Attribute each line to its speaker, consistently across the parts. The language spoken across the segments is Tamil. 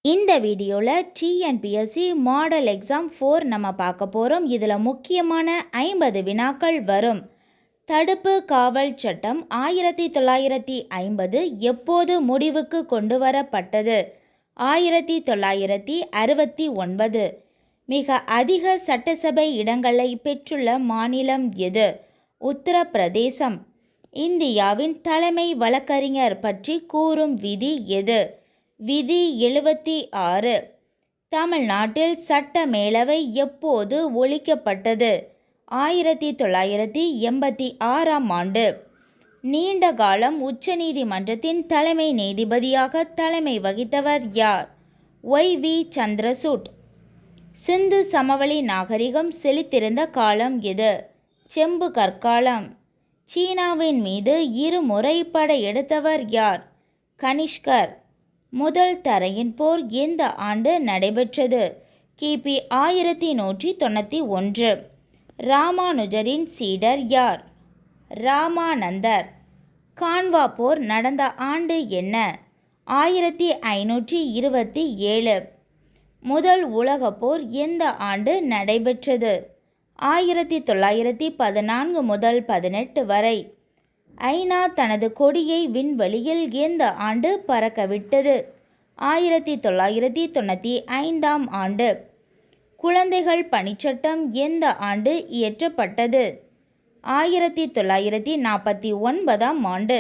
Speaker 1: இந்த வீடியோவில் டிஎன்பிஎஸ்சி மாடல் எக்ஸாம் 4 நம்ம பார்க்க போகிறோம். இதில் முக்கியமான 50 வினாக்கள் வரும். தடுப்பு காவல் சட்டம் 1950 எப்போது முடிவுக்கு கொண்டு வரப்பட்டது? 1969. மிக அதிக சட்டசபை இடங்களை பெற்றுள்ள மாநிலம் எது? உத்தரப்பிரதேசம். இந்தியாவின் தலைமை வழக்கறிஞர் பற்றி கூறும் விதி எது? விதி 76. தமிழ்நாட்டில் சட்டமேலவை எப்போது ஒழிக்கப்பட்டது? 1986ஆம் ஆண்டு. நீண்ட காலம் உச்சநீதிமன்றத்தின் தலைமை நீதிபதியாக தலைமை வகித்தவர் யார்? ஒய்.வி. சந்திரசூட். சிந்து சமவெளி நாகரிகம் செழித்திருந்த காலம் எது? செம்பு கற்காலம். சீனாவின் மீது இருமுறை படையெடுத்தவர் யார்? கனிஷ்கர். முதல் தரையின் போர் எந்த ஆண்டு நடைபெற்றது? கிபி 1191. ராமானுஜரின் சீடர் யார்? ராமானந்தர். கான்வா போர் நடந்த ஆண்டு என்ன? 1527. முதல் உலகப் போர் எந்த ஆண்டு நடைபெற்றது? 1914 முதல் 18 வரை. ஐநா தனது கொடியை விண்வெளியில் எந்த ஆண்டு பறக்கவிட்டது? 1995ஆம் ஆண்டு. குழந்தைகள் பணிச்சட்டம் எந்த ஆண்டு இயற்றப்பட்டது? 1949ஆம் ஆண்டு.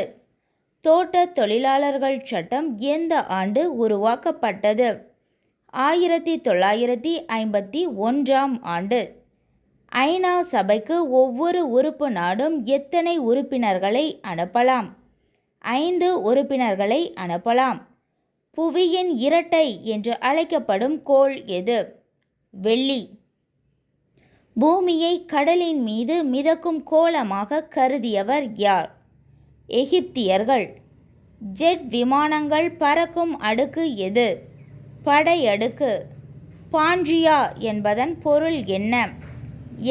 Speaker 1: தோட்ட தொழிலாளர்கள் சட்டம் எந்த ஆண்டு உருவாக்கப்பட்டது? 1951ஆம் ஆண்டு. ஐநா சபைக்கு ஒவ்வொரு உறுப்பு நாடும் எத்தனை உறுப்பினர்களை அனுப்பலாம்? 5 உறுப்பினர்களை அனுப்பலாம். புவியின் இரட்டை என்று அழைக்கப்படும் கோள் எது? வெள்ளி. பூமியை கடலின் மீது மிதக்கும் கோளமாக கருதியவர் யார்? எகிப்தியர்கள். ஜெட் விமானங்கள் பறக்கும் அடுக்கு எது? படையடுக்கு. பான்ஜியா என்பதன் பொருள் என்ன?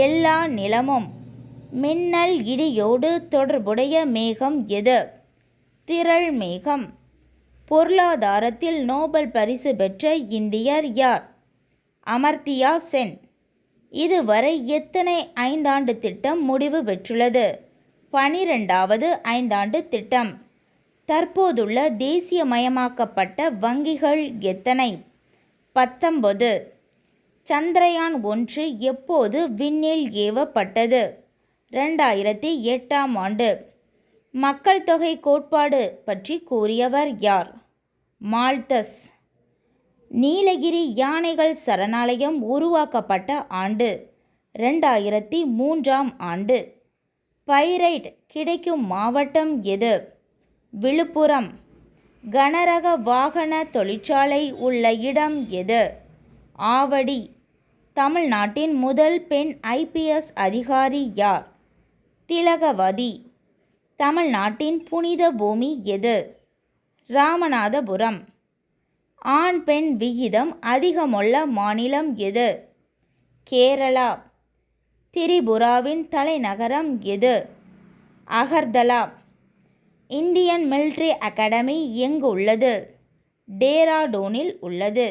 Speaker 1: எல்லா நிலமும். மின்னல் இடியோடு தொடர்புடைய மேகம் எது? திரள் மேகம். பொருளாதாரத்தில் நோபல் பரிசு பெற்ற இந்தியர் யார்? அமர்த்தியா சென். இதுவரை எத்தனை ஐந்தாண்டு திட்டம் முடிவு பெற்றுள்ளது? 12வது ஐந்தாண்டு திட்டம். தற்போதுள்ள தேசியமயமாக்கப்பட்ட வங்கிகள் எத்தனை? 19. சந்திரயான் 1 எப்போது விண்ணில் ஏவப்பட்டது? 2008ஆம் ஆண்டு. மக்கள் தொகை கோட்பாடு பற்றி கூறியவர் யார்? மால்தஸ். நீலகிரி யானைகள் சரணாலயம் உருவாக்கப்பட்ட ஆண்டு? 2003ஆம் ஆண்டு. பைரைட் கிடைக்கும் மாவட்டம் எது? விழுப்புரம். கனரக வாகன தொழிற்சாலை உள்ள இடம் எது? ஆவடி. தமிழ்நாட்டின் முதல் பெண் ஐபிஎஸ் அதிகாரி யார்? திலகவதி. தமிழ்நாட்டின் புனித பூமி எது? ராமநாதபுரம். ஆண் பெண் விகிதம் அதிகமுள்ள மாநிலம் எது? கேரளா. திரிபுராவின் தலைநகரம் எது? அகர்தலா. இந்தியன் மிலிட்ரி அகாடமி எங்கு உள்ளது? டேராடூனில் உள்ளது.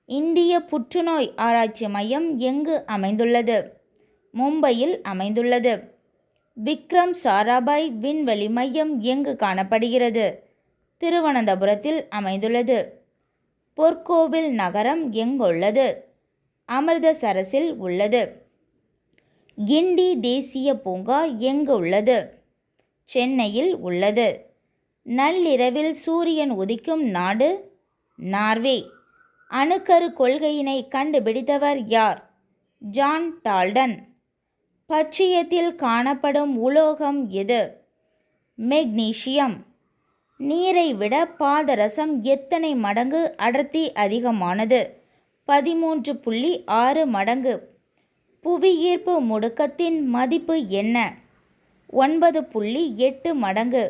Speaker 1: இந்திய புற்றுநோய் ஆராய்ச்சி மையம் எங்கு அமைந்துள்ளது? மும்பையில் அமைந்துள்ளது. விக்ரம் சாராபாய் விண்வெளி மையம் எங்கு காணப்படுகிறது? திருவனந்தபுரத்தில் அமைந்துள்ளது. பொற்கோவில் நகரம் எங்குள்ளது? அமிர்தசரஸில் உள்ளது. கிண்டி தேசிய பூங்கா எங்கு உள்ளது? சென்னையில் உள்ளது. நள்ளிரவில் சூரியன் உதிக்கும் நாடு? நார்வே. அணுக்கரு கொள்கையினை கண்டுபிடித்தவர் யார்? John Dalton. பச்சையத்தில் காணப்படும் உலோகம் எது? மெக்னீசியம். நீரை விட பாதரசம் எத்தனை மடங்கு அடர்த்தி அதிகமானது? 13.6 மடங்கு. புவியீர்ப்பு முடுக்கத்தின் மதிப்பு என்ன? 9.8 மடங்கு.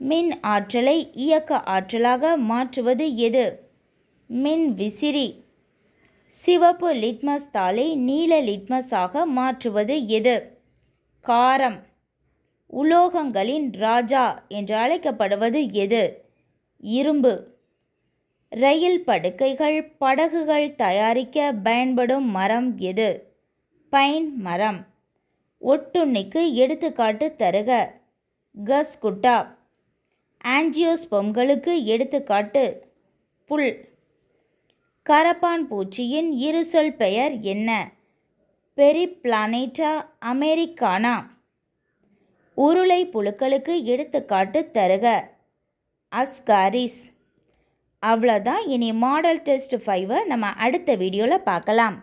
Speaker 1: மின் ஆற்றலை இயக்க ஆற்றலாக மாற்றுவது எது? மின் விசிறி. சிவப்பு லிட்மஸ் தாளை நீல லிட்மஸாக மாற்றுவது எது? காரம். உலோகங்களின் ராஜா என்று அழைக்கப்படுவது எது? இரும்பு. ரயில் படுக்கைகள் படகுகள் தயாரிக்க பயன்படும் மரம் எது? பைன் மரம். ஒட்டுண்ணிக்கு எடுத்துக்காட்டு தருக. கஸ்குட்டா. ஆஞ்சியோஸ்போம்களுக்கு எடுத்துக்காட்டு. புல். கரப்பான் பூச்சியின் இருசொல் பெயர் என்ன? பெரிப்ளானேட்டா அமெரிக்கானா. உருளை புழுக்களுக்கு எடுத்துக்காட்டு தருக. அஸ்காரிஸ். அவ்வளோதான். இனி மாடல் டெஸ்ட் 5 நம்ம அடுத்த வீடியோவில் பார்க்கலாம்.